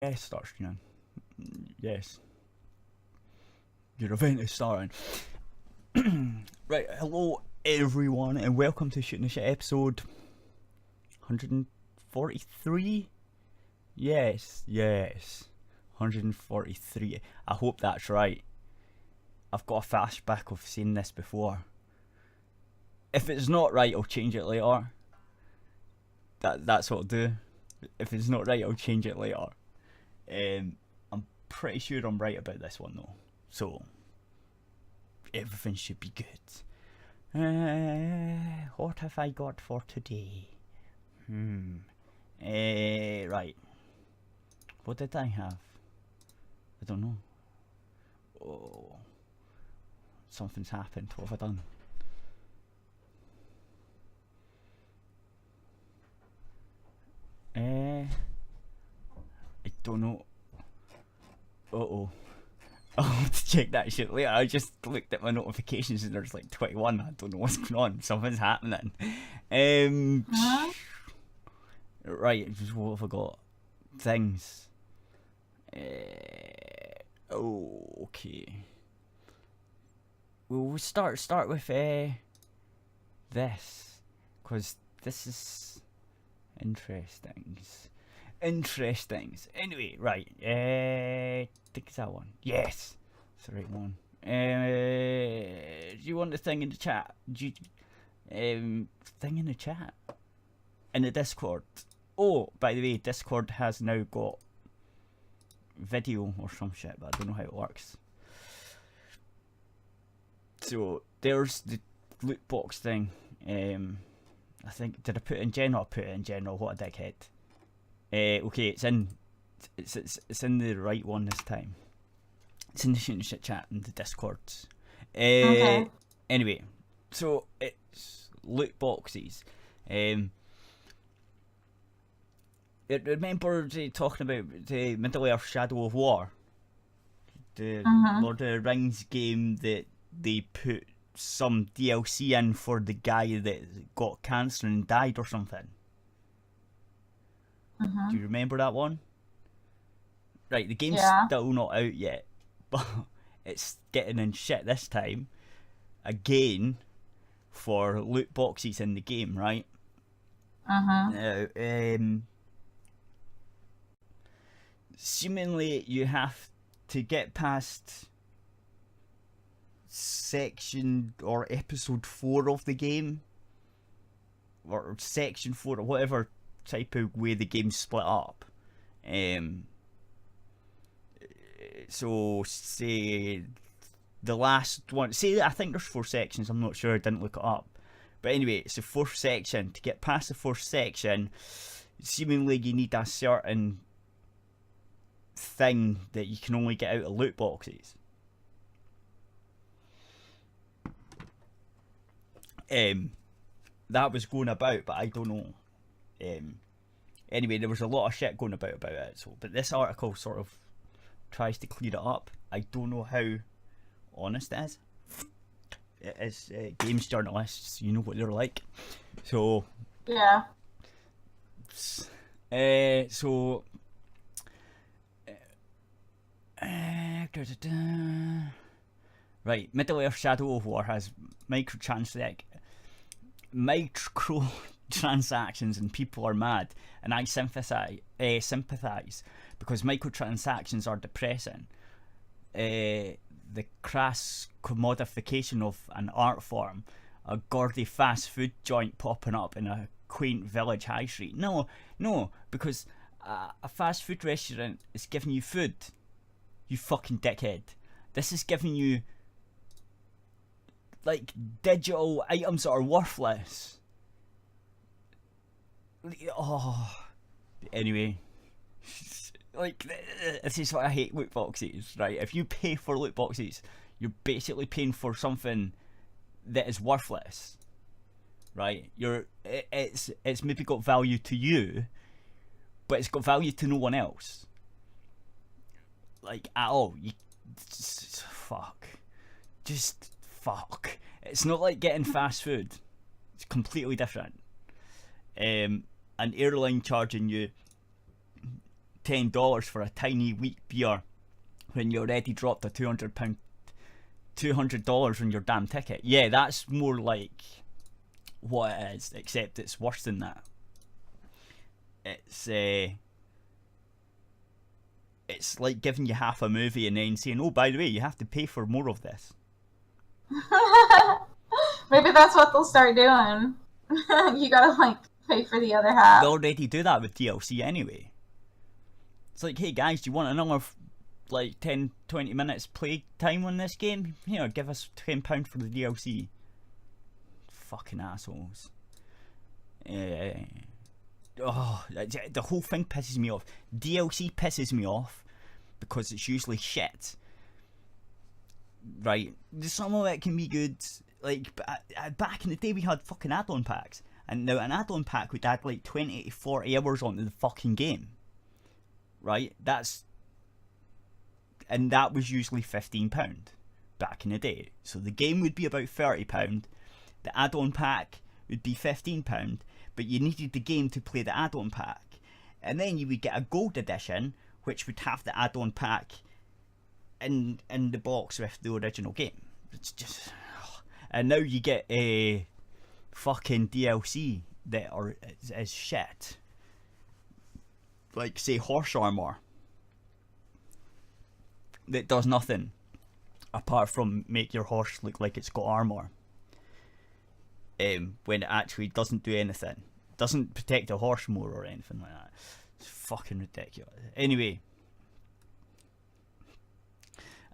Yes, start streaming. Yes. Your event is starting. Right, hello everyone and welcome to Shooting the Shit episode 143? Yes, 143. I hope that's right. I've got a flashback of seeing this before. If it's not right, I'll change it later. That's what I'll do. If it's not right, I'll change it later. I'm pretty sure I'm right about this one though, so everything should be good. What have I got for today? Right. What did I have? I don't know. Oh, something's happened. What have I done? I don't know. Uh-oh. I'll have to check that shit later. I just looked at my notifications and there's like 21. I don't know what's going on. Something's happening. Right, what have I got? Things. Okay. We'll start with this, because this is interesting. Anyway, right. I think it's that one. Yes, it's the right one. Do you want the thing in the chat? Thing in the chat? In the Discord. Oh, by the way, Discord has now got video or some shit, but I don't know how it works. So there's the loot box thing. I think, did I put it in general? I put it in general. What a dickhead. Okay, it's in the right one this time. It's in the Shooting Shit chat in the Discords. Okay. Anyway, so it's loot boxes. Remember talking about the Middle-earth Shadow of War, the Lord of the Rings game that they put some DLC in for the guy that got cancer and died or something. Do you remember that one? Right, the game's still not out yet, but it's getting in shit this time again for loot boxes in the game, right? Now, seemingly you have to get past section or episode 4 of the game, or section 4 or whatever type of way the game's split up. So say the last one, say I think there's 4 sections, I'm not sure, I didn't look it up, but anyway, it's the 4th section. To get past the 4th section, seemingly you need a certain thing that you can only get out of loot boxes. That was going about, but I don't know. Anyway, there was a lot of shit going about it. So, but this article sort of tries to clear it up. I don't know how honest it is. It is games journalists, you know what they're like. So Yeah. Right, Middle-earth Shadow of War has microtransactions and people are mad, and I sympathise because microtransactions are depressing. The crass commodification of an art form, a gaudy fast food joint popping up in a quaint village high street. No, because a fast food restaurant is giving you food, you fucking dickhead. This is giving you like digital items that are worthless. Oh, anyway, like, this is why I hate loot boxes, right? If you pay for loot boxes, you're basically paying for something that is worthless, right? It's maybe got value to you, but it's got value to no one else, like, at all. Fuck. It's not like getting fast food. It's completely different. An airline charging you $10 for a tiny wheat beer when you already dropped a $200 on your damn ticket. Yeah, that's more like what it is, except it's worse than that. It's like giving you half a movie and then saying, oh, by the way, you have to pay for more of this. Maybe that's what they'll start doing. You gotta, like, pay for the other half. They already do that with DLC anyway. It's like, hey guys, do you want another, like, 10-20 minutes play time on this game? Here, give us £10 for the DLC. Fucking assholes. The whole thing pisses me off. DLC pisses me off because it's usually shit. Right? Some of it can be good. Like, back in the day we had fucking add-on packs. And now an add-on pack would add like 20 to 40 hours onto the fucking game. Right? And that was usually £15 back in the day. So the game would be about £30. The add-on pack would be £15. But you needed the game to play the add-on pack. And then you would get a gold edition, which would have the add-on pack in the box with the original game. It's just... And now you get a fucking DLC that is shit. Like, say, horse armor. That does nothing apart from make your horse look like it's got armor. When it actually doesn't do anything. Doesn't protect the horse more or anything like that. It's fucking ridiculous. Anyway,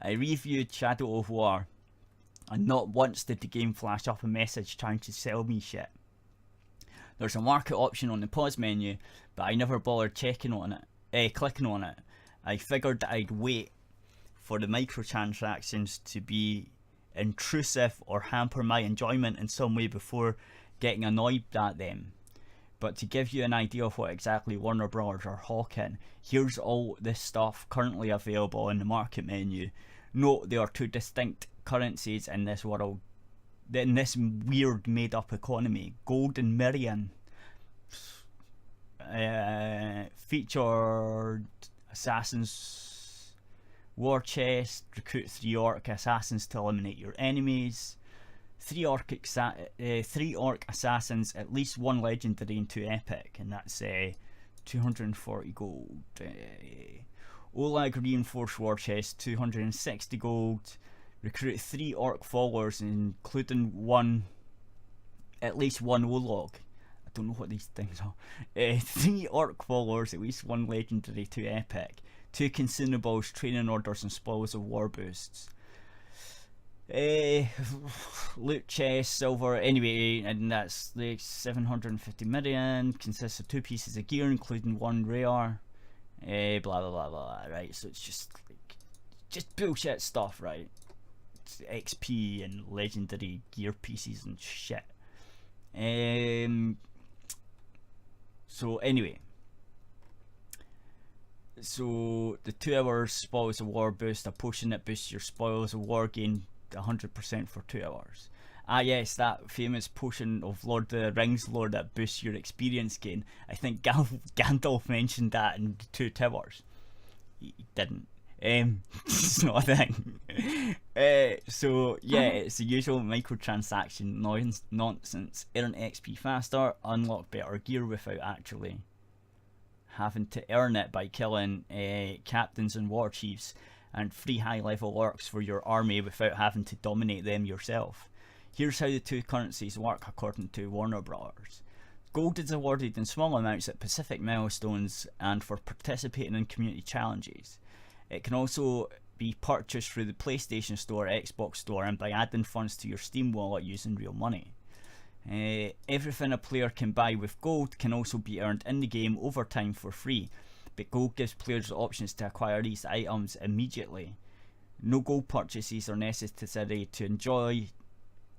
I reviewed Shadow of War, and not once did the game flash up a message trying to sell me shit. There's a market option on the pause menu, but I never bothered clicking on it. I figured that I'd wait for the microtransactions to be intrusive or hamper my enjoyment in some way before getting annoyed at them. But to give you an idea of what exactly Warner Bros. Are hawking, here's all this stuff currently available in the market menu. Note there are two distinct currencies in this world, in this weird made up economy. Gold and Mirian. Featured assassins, war chest, recruit 3 orc assassins to eliminate your enemies. 3 orc assassins, at least 1 legendary and 2 epic, and that's 240 gold. Olag reinforced war chest, 260 gold. Recruit 3 orc followers, including at least one Olag. I don't know what these things are. 3 orc followers, at least 1 legendary, 2 epic. 2 consumables, training orders, and spoils of war boosts. Loot chest, silver, anyway, and that's like 750 million, consists of 2 pieces of gear including 1 rare, blah blah blah blah, right? So it's just like, just bullshit stuff, right? It's XP and legendary gear pieces and shit. So anyway, so the 2 hours spoils of war boost, a potion that boosts your spoils of war gain 100% for 2 hours. Ah yes, that famous potion of Lord of the Rings lore that boosts your experience gain. I think Gandalf mentioned that in the 2 towers. He didn't. It's not a thing. So yeah, it's the usual microtransaction nonsense. Earn XP faster, unlock better gear without actually having to earn it by killing captains and war chiefs, and free high level orcs for your army without having to dominate them yourself. Here's how the 2 currencies work according to Warner Bros. Gold is awarded in small amounts at specific milestones and for participating in community challenges. It can also be purchased through the PlayStation Store, Xbox Store, and by adding funds to your Steam wallet using real money. Everything a player can buy with gold can also be earned in the game over time for free, but gold gives players options to acquire these items immediately. No gold purchases are necessary to enjoy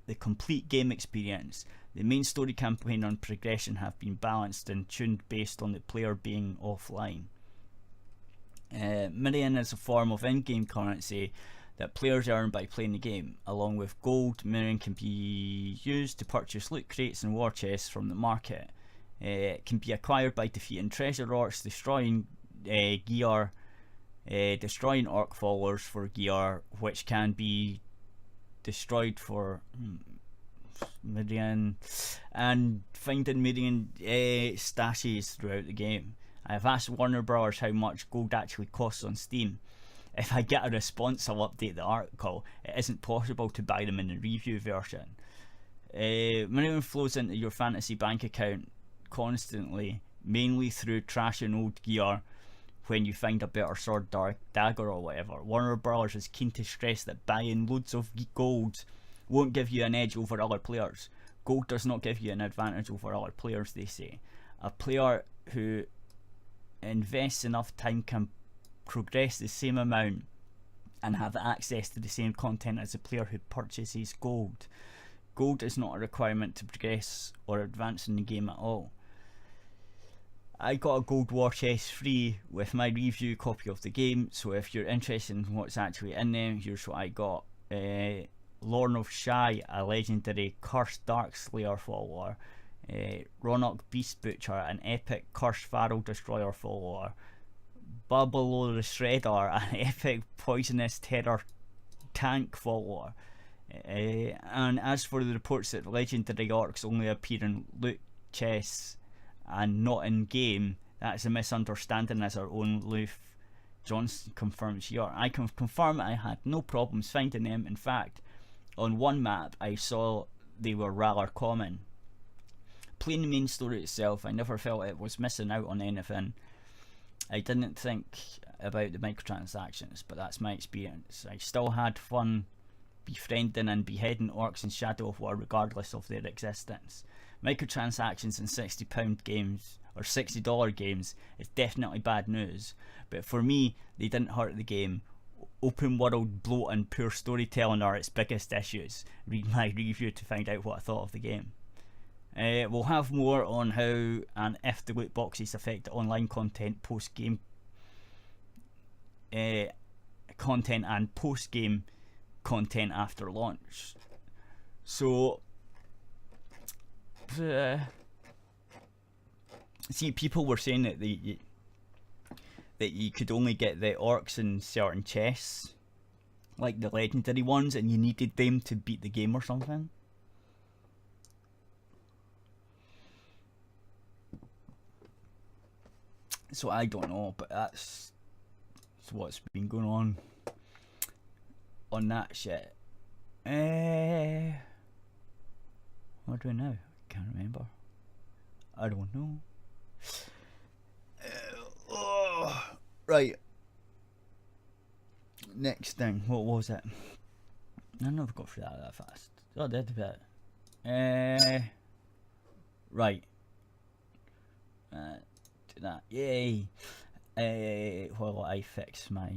the complete game experience. The main story campaign and progression have been balanced and tuned based on the player being offline. Mirian is a form of in-game currency that players earn by playing the game. Along with gold, Mirian can be used to purchase loot crates and war chests from the market. It can be acquired by defeating treasure orcs, destroying gear, destroying orc followers for gear, which can be destroyed for Mirian, and finding Mirian stashes throughout the game. I've asked Warner Bros. How much gold actually costs on Steam. If I get a response, I'll update the article. It isn't possible to buy them in the review version. Money flows into your fantasy bank account constantly, mainly through trash and old gear. When you find a better sword, dark dagger or whatever, Warner Bros. Is keen to stress that buying loads of gold won't give you an edge over other players. Gold does not give you an advantage over other players, they say. A player who invests enough time can progress the same amount and have access to the same content as a player who purchases gold. Gold is not a requirement to progress or advance in the game at all. I got a gold war chest free with my review copy of the game, so if you're interested in what's actually in them, here's what I got. Lorn of Shai, a legendary cursed dark slayer follower. Ronok Beast Butcher, an epic cursed Pharaoh destroyer follower. Babalo the Shredder, an epic poisonous terror tank follower. And as for the reports that legendary orcs only appear in loot chests and not in game, that's a misunderstanding, as our own Luth Johnson confirms here. I can confirm I had no problems finding them. In fact, on one map I saw they were rather common. Playing the main story itself, I never felt it was missing out on anything. I didn't think about the microtransactions, but that's my experience. I still had fun befriending and beheading orcs in Shadow of War regardless of their existence. Microtransactions in £60 games or $60 games is definitely bad news, but for me they didn't hurt the game. Open world bloat and poor storytelling are its biggest issues. Read my review to find out what I thought of the game. We'll have more on how and if the loot boxes affect online content, post-game content and post-game content after launch. So see, people were saying that you could only get the orcs in certain chests, like the legendary ones, and you needed them to beat the game or something. So I don't know, but that's what's been going on that shit. What do I know? I can't remember. I don't know. Right. Next thing, what was it? I never got through that fast. Oh, I did a bit. Right. Do that. Yay. While I fix my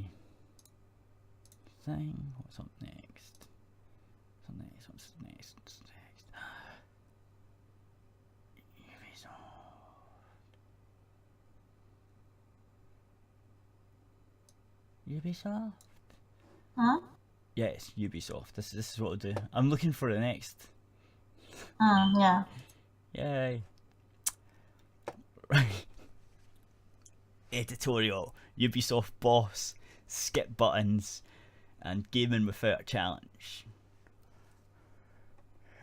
thing. What's up next? What's next? Ubisoft? Huh? Yes, Ubisoft. This is what I'll do. I'm looking for the next. Yeah. Yay. Right. Editorial. Ubisoft boss. Skip buttons. And gaming without a challenge.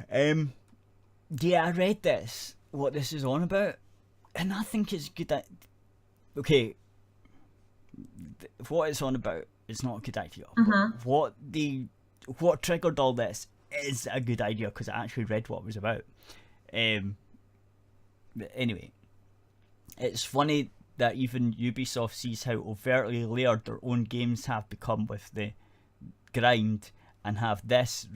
Yeah, I read this. What this is on about. And I think it's good that... Okay. What it's on about is not a good idea. But what triggered all this is a good idea, because I actually read what it was about. But anyway, it's funny that even Ubisoft sees how overtly layered their own games have become with the grind, and have this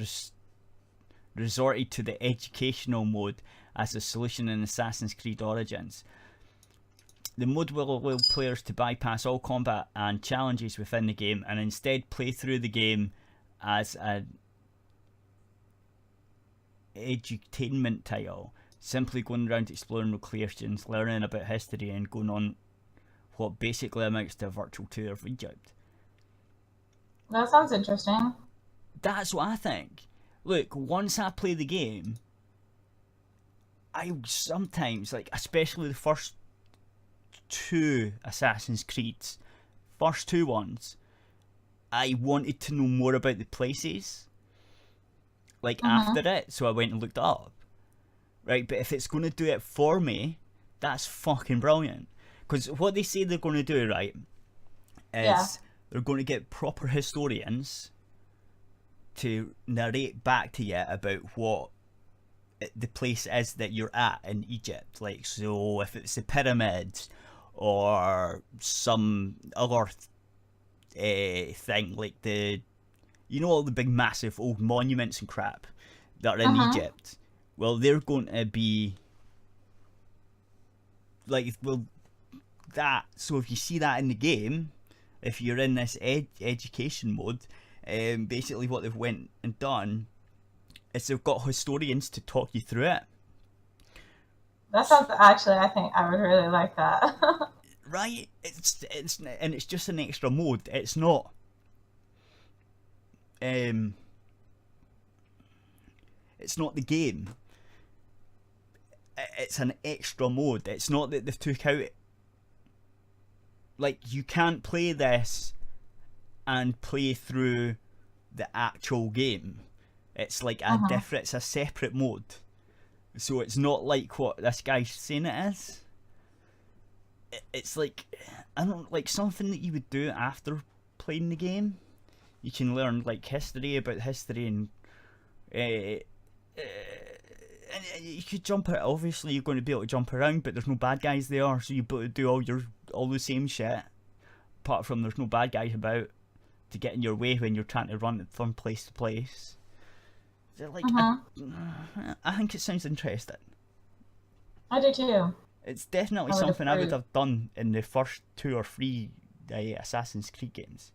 resorted to the educational mode as a solution in Assassin's Creed Origins. The mode will allow players to bypass all combat and challenges within the game and instead play through the game as an edutainment title, simply going around exploring locations, learning about history, and going on what basically amounts to a virtual tour of Egypt. That sounds interesting. That's what I think. Look, once I play the game, I sometimes, like, especially the first two Assassin's Creeds, first two ones, I wanted to know more about the places, like after it, so I went and looked it up. Right, but if it's going to do it for me, that's fucking brilliant. Because what they say they're going to do, right, is they're going to get proper historians to narrate back to you about what the place is that you're at in Egypt. Like, so if it's the pyramids or some other thing, like all the big massive old monuments and crap that are in Egypt, well, they're going to be like, well, that. So if you see that in the game, if you're in this education mode, basically what they've went and done is they've got historians to talk you through it. That sounds, actually, I think I would really like that. Right? It's just an extra mode. It's not it's not the game. It's an extra mode. It's not that they've took out, like, you can't play this and play through the actual game. It's like it's a separate mode. So it's not like what this guy's saying it is. It's like, I don't, like something that you would do after playing the game. You can learn like history about history, and you could jump out. Obviously, you're going to be able to jump around, but there's no bad guys there, so you're able to do all the same shit. Apart from there's no bad guys about to get in your way when you're trying to run from place to place. Like, I think it sounds interesting. I do too. It's definitely something I would have done in the first 2 or 3 Assassin's Creed games.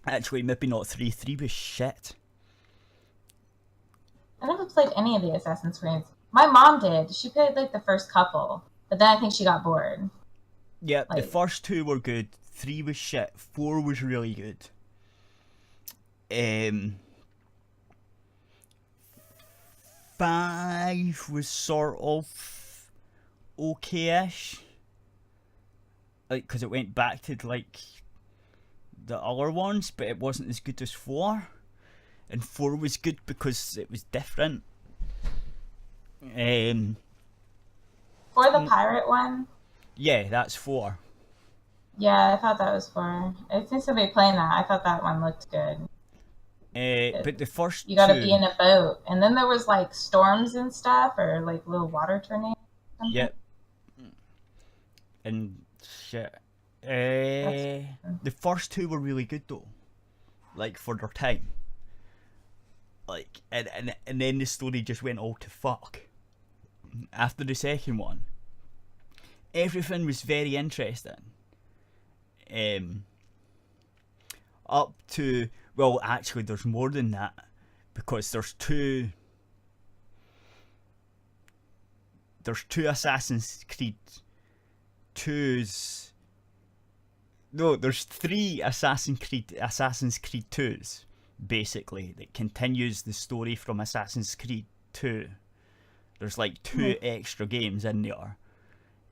Actually, maybe not 3. 3 was shit. I never played any of the Assassin's Creeds. My mom did. She played like the first couple, but then I think she got bored. Yeah, the first 2 were good. 3 was shit. 4 was really good. 5 was sort of okay-ish. Like, because it went back to like the other ones, but it wasn't as good as 4. And 4 was good because it was different. For the pirate one? Yeah, that's 4. Yeah, I thought that was 4. I think somebody playing that. I thought that one looked good. But the first you gotta 2... be in a boat, and then there was like storms and stuff, or like little water tornadoes. Yep. And shit. The first 2 were really good though, like for their time. Like, and then the story just went all to fuck after the second one. Everything was very interesting. Up to, well, actually, there's more than that, because there's two Assassin's Creed 2s. No, there's 3 Assassin's Creed 2s, basically, that continues the story from Assassin's Creed 2. There's like 2 extra games in there,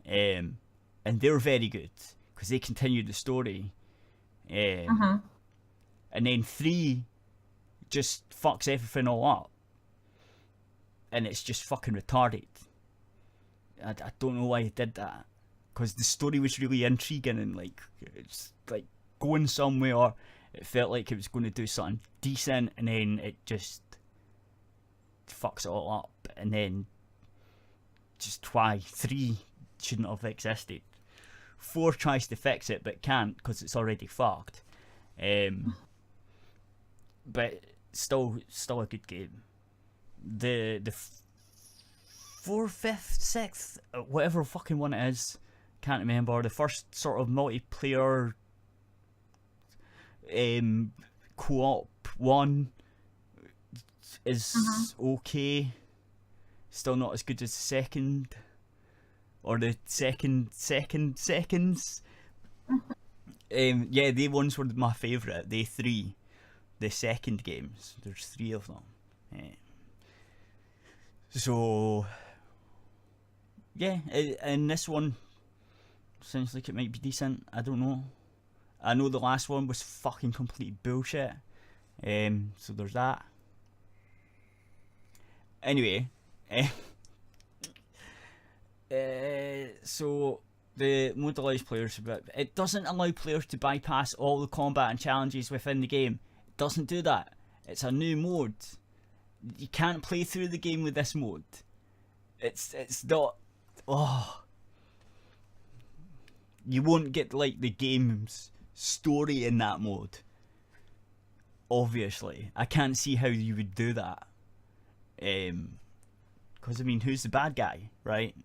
and they're very good because they continue the story. And then 3 just fucks everything all up, and it's just fucking retarded. I don't know why he did that, because the story was really intriguing and like it's like going somewhere. It felt like it was going to do something decent, and then it just fucks it all up. And then just why 3 shouldn't have existed. 4 tries to fix it but can't because it's already fucked. But still a good game. The 4th, 5th, 6th, whatever fucking one it is, can't remember. The first sort of multiplayer co-op one is okay. Still not as good as the second, or the seconds. Yeah, they ones were my favourite. They 3, the second games. There's 3 of them. So yeah, and this one sounds like it might be decent. I don't know. I know the last one was fucking complete bullshit. So there's that. Anyway, so the mode allows players, but it doesn't allow players to bypass all the combat and challenges within the game. It doesn't do that. It's a new mode. You can't play through the game with this mode. It's not. Oh, you won't get like the game's story in that mode. Obviously, I can't see how you would do that. Because I mean, who's the bad guy, right?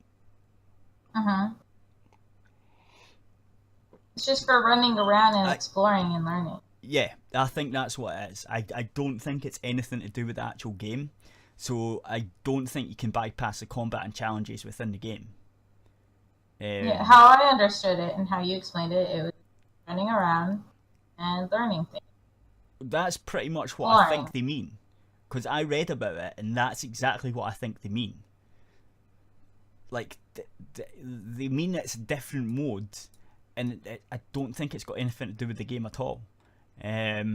It's just for running around and exploring and learning. Yeah, I think that's what it is. I don't think it's anything to do with the actual game. So I don't think you can bypass the combat and challenges within the game. Yeah, how I understood it and how you explained it, it was running around and learning things. That's pretty much what I think they mean. Because I read about it, and that's exactly what I think they mean. Like, they mean it's different modes, and I don't think it's got anything to do with the game at all. At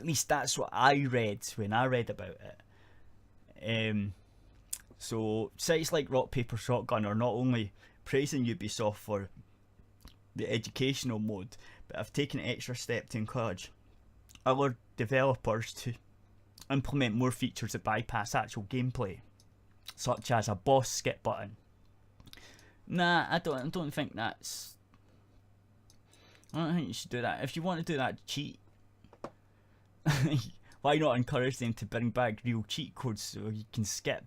least that's what I read when I read about it. So sites like Rock Paper Shotgun are not only praising Ubisoft for the educational mode, but have taken an extra step to encourage other developers to implement more features that bypass actual gameplay, such as a boss skip button. Nah, I don't think that's. I don't think you should do that. If you want to do that, cheat. Why not encourage them to bring back real cheat codes so you can skip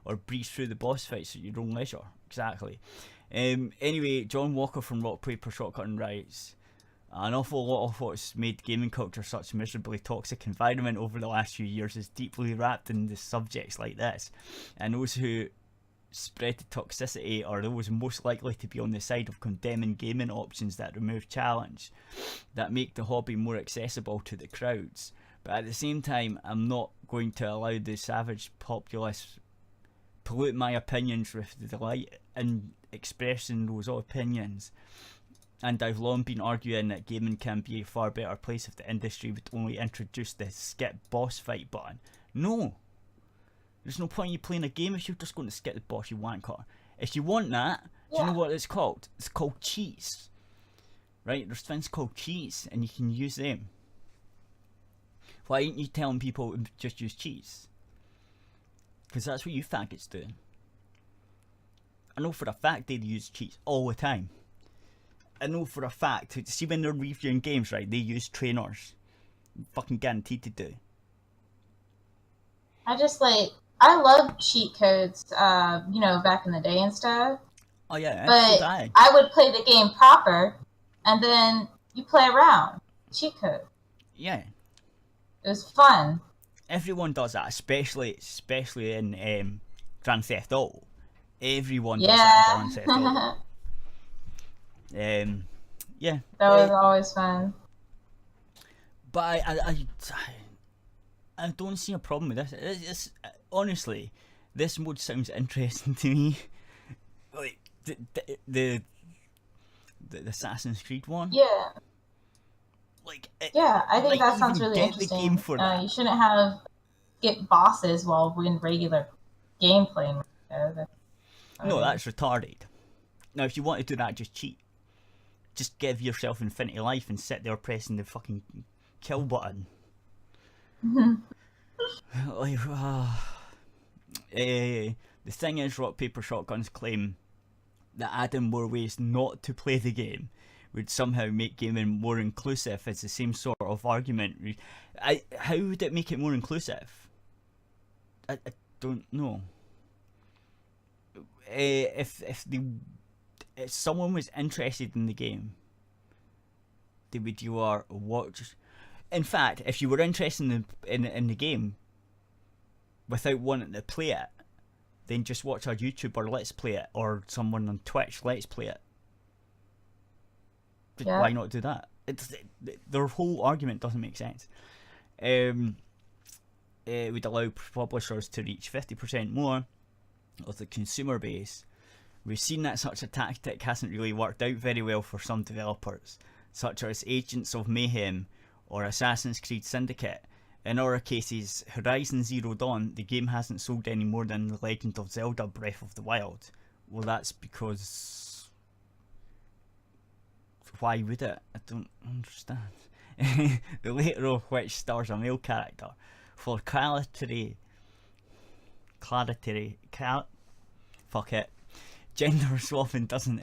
or breeze through the boss fights at your own leisure? Exactly. Anyway, John Walker from Rock Paper Shotgun writes, an awful lot of what's made gaming culture such a miserably toxic environment over the last few years is deeply wrapped in the subjects like this, and those who spread the toxicity are those most likely to be on the side of condemning gaming options that remove challenge, that make the hobby more accessible to the crowds. But at the same time, I'm not going to allow the savage populace pollute my opinions with the delight in expressing those opinions. And I've long been arguing that gaming can be a far better place if the industry would only introduce the skip boss fight button. No! There's no point in you playing a game if you're just going to skip the boss, you wanker. If you want that, do you know what it's called? It's called cheats. Right? There's things called cheats, and you can use them. Why aren't you telling people to just use cheats? Because that's what you faggots do. I know for a fact they use cheats all the time. I know for a fact, see when they're reviewing games, right, they use trainers. Fucking guaranteed to do. I love cheat codes, back in the day and stuff. Oh yeah, but I would play the game proper, and then you play around. Cheat code. Yeah. It was fun. Everyone does that, especially in Grand Theft Auto. Everyone does that in Grand Theft Auto. Yeah. That was always fun. But I don't see a problem with this. It's honestly, this mode sounds interesting to me. Like the Assassin's Creed one. Yeah. Like I think that sounds really interesting. The game for that. You shouldn't have skip bosses while we're in regular gameplay. No, that's retarded. Now, if you want to do that, just cheat. Just give yourself infinity life and sit there pressing the fucking kill button. Like, the thing is, Rock Paper Shotgun's claim that adding more ways not to play the game would somehow make gaming more inclusive is the same sort of argument. How would it make it more inclusive? I don't know. If someone was interested in the game, they would watch. In fact, if you were interested in the game without wanting to play it, then just watch a YouTuber let's play it, or someone on Twitch let's play it. Yeah. Why not do that? Their whole argument doesn't make sense. It would allow publishers to reach 50% more of the consumer base, we've seen that such a tactic hasn't really worked out very well for some developers, such as Agents of Mayhem or Assassin's Creed Syndicate. In our cases, Horizon Zero Dawn, the game hasn't sold any more than The Legend of Zelda Breath of the Wild. Well, that's because... Why would it? I don't understand. The later of which stars a male character. For fuck it. Gender swapping doesn't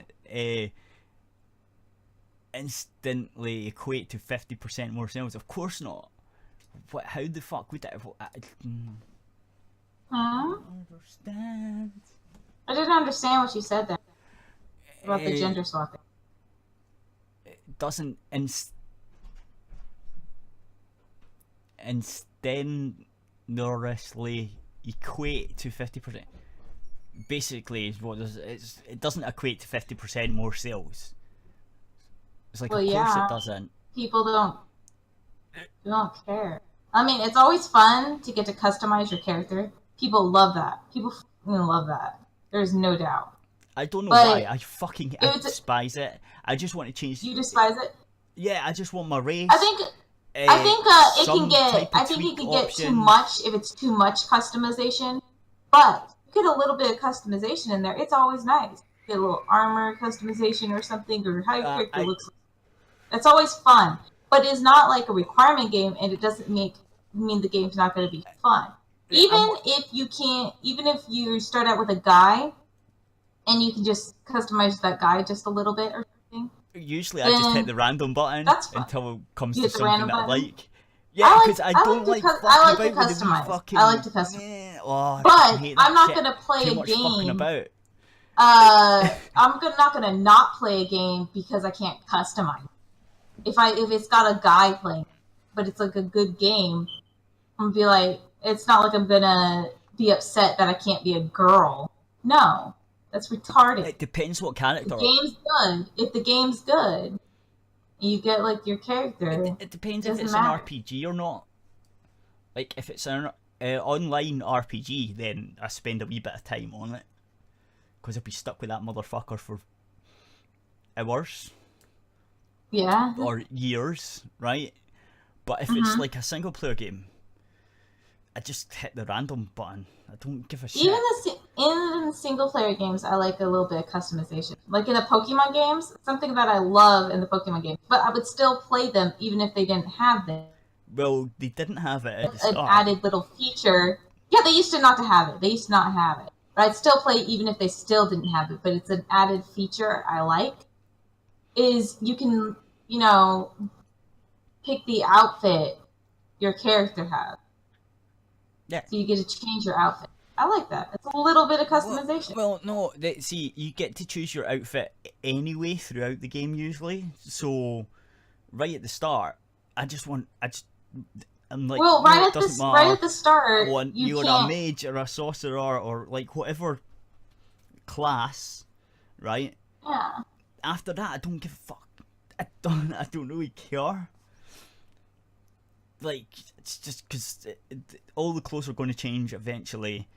instantly equate to 50% more sales. Of course not. What? How the fuck would that? I don't understand. I didn't understand what you said there about the gender swapping. It doesn't instantaneously equate to 50%. Basically, is what it doesn't equate to 50% more sales. It's like, well, of course it doesn't. People don't care. I mean, it's always fun to get to customize your character. People love that. People love that. There's no doubt. I don't know why. I despise it. I just want to change. You despise it? Yeah, I just want my race. I think it can get too much if it's too much customization. But get a little bit of customization in there. It's always nice. Get a little armor customization or something, or how your character looks. It's always fun. But it's not like a requirement game, and it doesn't mean the game's not going to be fun. Even if you start out with a guy, and you can just customize that guy just a little bit or something. Usually I just hit the random button until it comes to something that I like. Yeah, because I like to customize. I like to customize. But I'm not going to play a game. I'm not going to not play a game because I can't customize. If it's got a guy playing, but it's like a good game, I'm gonna be like, it's not like I'm gonna be upset that I can't be a girl. No, that's retarded. It depends what character. If the game's good, you get like your character. It depends if it's an RPG or not. Like if it's an online RPG, then I spend a wee bit of time on it because I'll be stuck with that motherfucker for hours. Yeah. Or years, right? But if it's like a single player game, I just hit the random button. I don't give a shit. Even in single player games, I like a little bit of customization. Like in the Pokemon games, something that I love in the Pokemon games, but I would still play them even if they didn't have them. Well, they didn't have it at the start. An added little feature. Yeah, they used to not have it. But I'd still play even if they still didn't have it. But it's an added feature I like. Is you can, pick the outfit your character has. Yeah. So you get to change your outfit. I like that. It's a little bit of customization. Well, no. See, you get to choose your outfit anyway throughout the game usually. So, right at the start, I'm like, right at the start, you're a mage or a sorcerer or like whatever class, right? Yeah. After that, I don't give a fuck. I don't really care. Like, it's just because all the clothes are going to change eventually.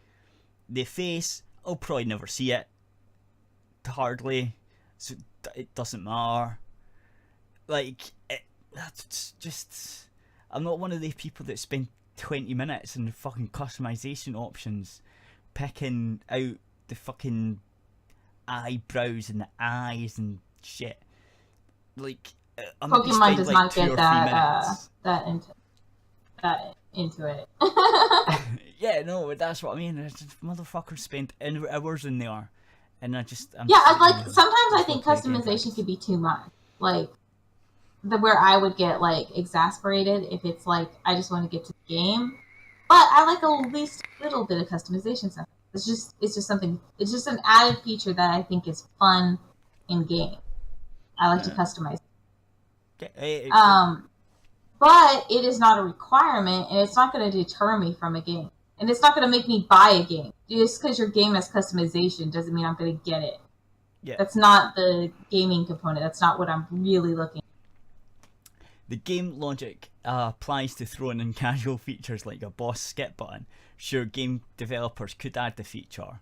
The face, I'll probably never see it. Hardly. So it doesn't matter. Like, that's just... I'm not one of the people that spend 20 minutes in the fucking customization options picking out the fucking eyebrows and the eyes and shit. Like, Pokemon does not get that into it. Yeah, no, that's what I mean. Motherfuckers spend hours in there, and sometimes I think customization could be too much. Like, where I would get like exasperated if it's like I just want to get to the game, but I like at least a little bit of customization stuff. It's just something. It's just an added feature that I think is fun in game. I like to customize. But it is not a requirement, and it's not going to deter me from a game, and it's not going to make me buy a game. Just because your game has customization doesn't mean I'm going to get it. Yeah, that's not the gaming component. That's not what I'm really looking. The game logic applies to throwing in casual features like a boss skip button. Sure, game developers could add the feature,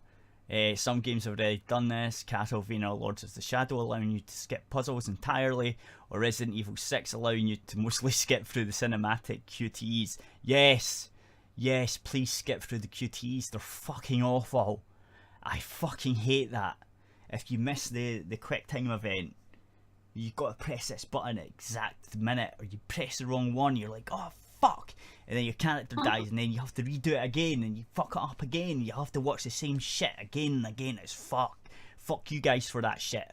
Some games have already done this. Castlevania Lords of the Shadow allowing you to skip puzzles entirely, or Resident Evil 6 allowing you to mostly skip through the cinematic QTEs. Yes, please skip through the QTEs. They're fucking awful. I fucking hate that. If you miss the quick time event, you got to press this button at exact minute, or you press the wrong one, you're like, oh fuck, and then your character dies, and then you have to redo it again, and you fuck it up again, you have to watch the same shit again and again. It's fuck you guys for that shit.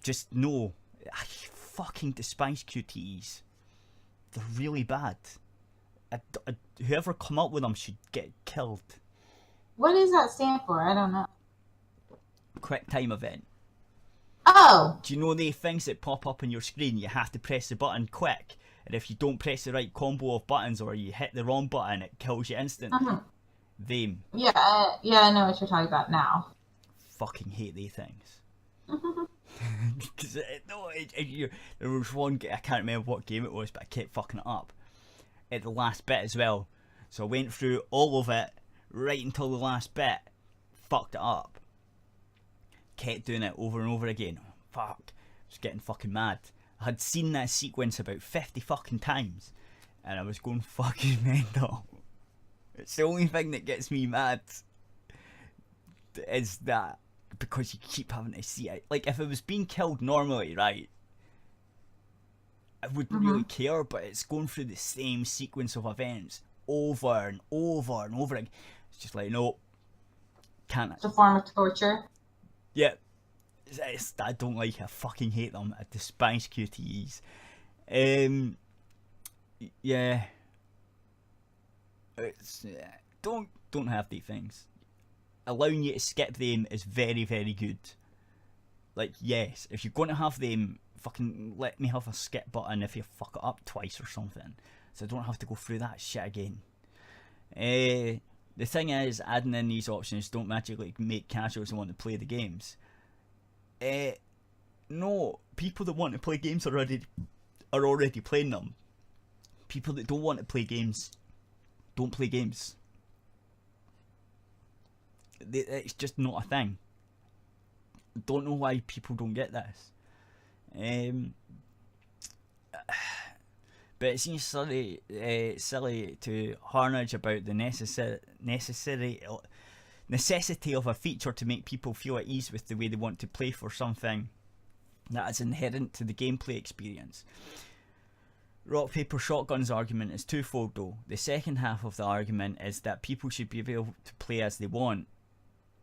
Just no, I fucking despise QTEs. They're really bad. Whoever come up with them should get killed. What does that stand for? I don't know. Quick time event. Oh. Do you know the things that pop up on your screen? You have to press the button quick, and if you don't press the right combo of buttons, or you hit the wrong button, it kills you instantly. Them. Yeah, I know what you're talking about now. Fucking hate these things. There was one, I can't remember what game it was, but I kept fucking it up at the last bit as well. So I went through all of it right until the last bit, fucked it up. Kept doing it over and over again. Fuck. I was getting fucking mad. I had seen that sequence about 50 fucking times, and I was going fucking mental. It's the only thing that gets me mad, is that, because you keep having to see it. Like, if it was being killed normally, right, I wouldn't really care, but it's going through the same sequence of events over and over and over again. It's just like, no, can't. It's a form of torture. Yeah, I don't like it. I fucking hate them. I despise QTEs. Yeah. It's don't have these things. Allowing you to skip them is very, very good. Like, yes, if you're going to have them, fucking let me have a skip button if you fuck it up twice or something, so I don't have to go through that shit again. The thing is, adding in these options don't magically make casuals want to play the games. No, people that want to play games are already playing them. People that don't want to play games don't play games. It's just not a thing. Don't know why people don't get this. But it seems silly to harnage about the necessity of a feature to make people feel at ease with the way they want to play for something that is inherent to the gameplay experience. Rock, Paper, Shotgun's argument is twofold though. The second half of the argument is that people should be able to play as they want.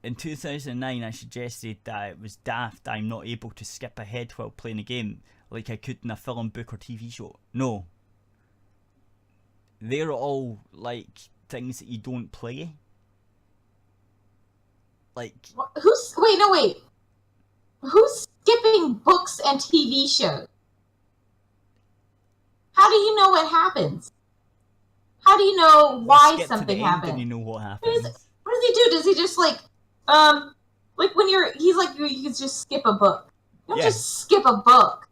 In 2009 I suggested that it was daft I'm not able to skip ahead while playing a game like I could in a film, book or TV show. No. They're all like things that you don't play. Like... Wait. Who's skipping books and TV shows? How do you know what happens? How do you know why something happens? Then you know what happens. What does he do? Does he just like when he's like, you can just skip a book. You don't just skip a book.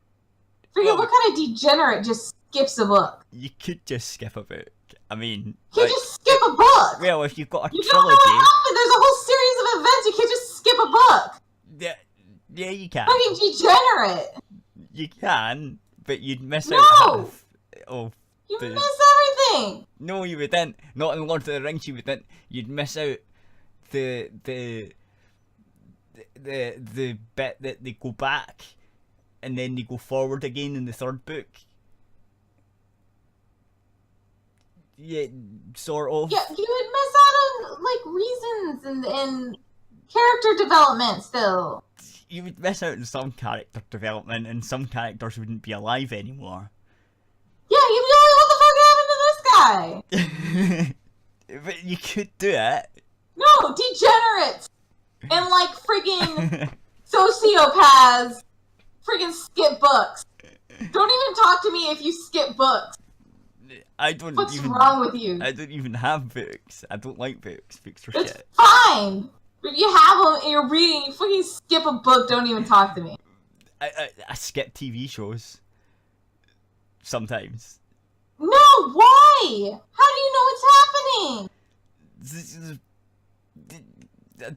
What kind of degenerate just skips a book? You could just skip a book. I mean... You can't just skip a book! Well, if you've got a trilogy... You don't know what happened! There's a whole series of events, you can't just skip a book! Yeah, you can. Fucking degenerate! You can, but you'd miss out half. You miss everything! No, you wouldn't. Not in Lord of the Rings, you wouldn't. You'd miss out the bit that they go back and then they go forward again in the third book. Yeah, sort of. Yeah, you would miss out on like reasons and character development still. You would miss out on some character development, and some characters wouldn't be alive anymore. Yeah, you'd be like, what the fuck happened to this guy? But you could do it. No, degenerates and like friggin' sociopaths friggin' skip books. Don't even talk to me if you skip books. What's wrong with you? I don't even have books. I don't like books. Books are shit. It's fine. If you have them and you're reading, you fucking skip a book, don't even talk to me. I skip TV shows. Sometimes. No, why? How do you know what's happening?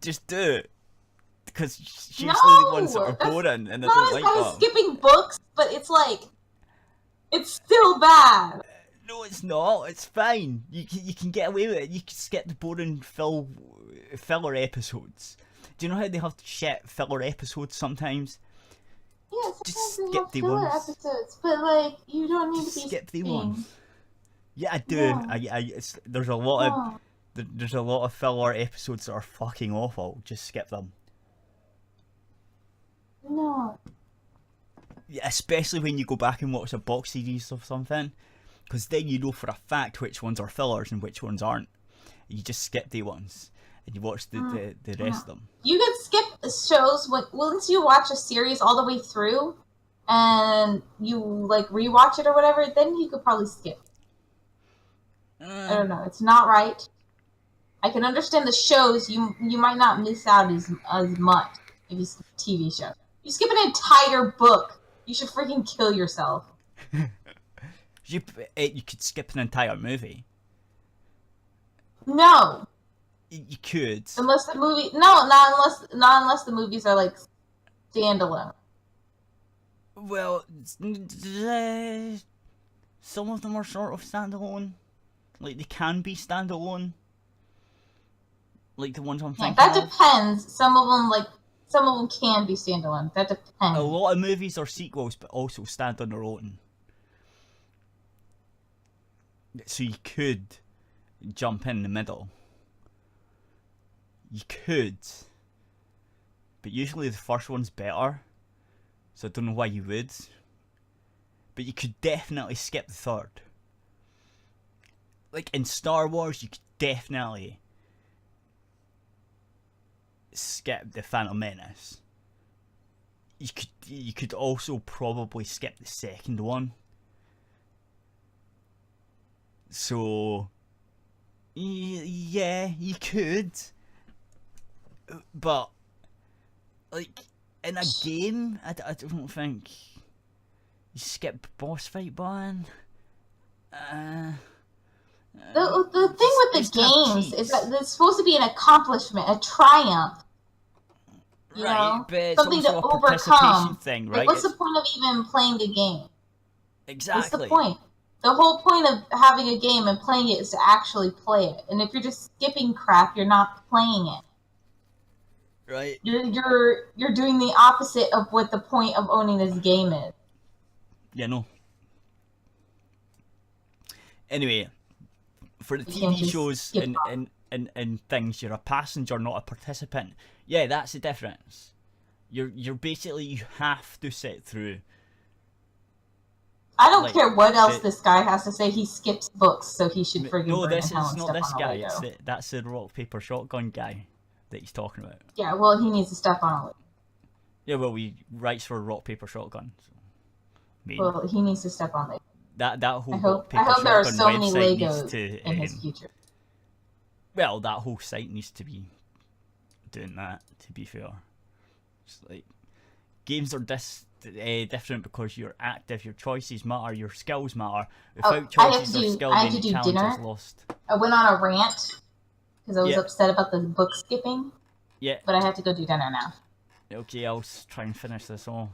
Just do it. Because it's usually the ones that are boring and I don't like them. Skipping books, but it's like, it's still bad. No, it's not. It's fine. You can get away with it. You can skip the boring filler episodes. Do you know how they have shit filler episodes sometimes? Yeah, sometimes just they skip have the filler ones. episodes, but like you don't need to be skip the skipping. ones. Yeah, I do. Yeah. There's a lot of filler episodes that are fucking awful. Just skip them. No. Yeah, especially when you go back and watch a box series of something, because then you know for a fact which ones are fillers and which ones aren't. You just skip the ones and you watch the rest of them. You could skip shows once you watch a series all the way through, and you like rewatch it or whatever. Then you could probably skip. I don't know. It's not right. I can understand the shows. You might not miss out as much if you skip a TV show. You skip an entire book, you should freaking kill yourself. You could skip an entire movie. No. You could. Unless the movie, not unless the movies are like standalone. Well, some of them are sort of standalone. Like they can be standalone. Like the ones I'm thinking That of. depends. Some of them can be standalone. That depends. A lot of movies are sequels, but also stand on their own. So you could jump in the middle. You could. But usually the first one's better. So I don't know why you would. But you could definitely skip the third. Like in Star Wars, you could definitely skip the Phantom Menace. You could also probably skip the second one. So yeah, you could. But like in a game, I don't think you skip boss fight button. The thing with the games is that it's supposed to be an accomplishment, a triumph. You know? But something to overcome. Thing, right? Like, what's the point of even playing the game? Exactly. What's the point? The whole point of having a game and playing it is to actually play it. And if you're just skipping crap, you're not playing it. Right. You're doing the opposite of what the point of owning this game is. Yeah, no. Anyway, for the TV shows and things, you're a passenger, not a participant. Yeah, that's the difference. You're basically, you have to sit through. I don't care what else this guy has to say. He skips books, so he should freaking No, burn this in hell is and not step this on a guy. Lego. That's the rock paper shotgun guy that he's talking about. Yeah, well, he needs to step on a Lego. Yeah, well, he writes for rock paper shotgun. So maybe. Well, he needs to step on Lego. That whole I rock hope paper there are shotgun so many website needs Legos to. in his future. Well, that whole site needs to be doing that. To be fair, it's like games are different because you're active, your choices matter, your skills matter. Without choices or skill, then the challenge is lost. I went on a rant because I was upset about the book skipping. Yeah. But I have to go do dinner now. Okay, I'll try and finish this off.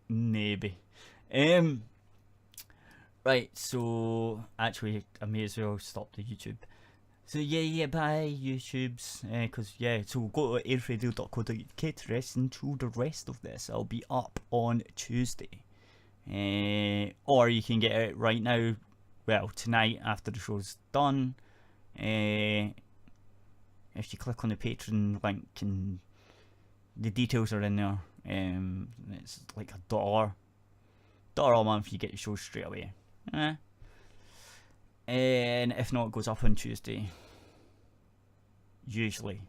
Maybe. Right, so actually I may as well stop the YouTube. So yeah, bye YouTubes, because so go to aerithradio.co.uk to listen to the rest of this. I'll be up on Tuesday, or you can get it right now, well tonight after the show's done. If you click on the Patreon link, and the details are in there. It's like $1 a month, you get your show straight away. And if not, it goes up on Tuesday. Usually.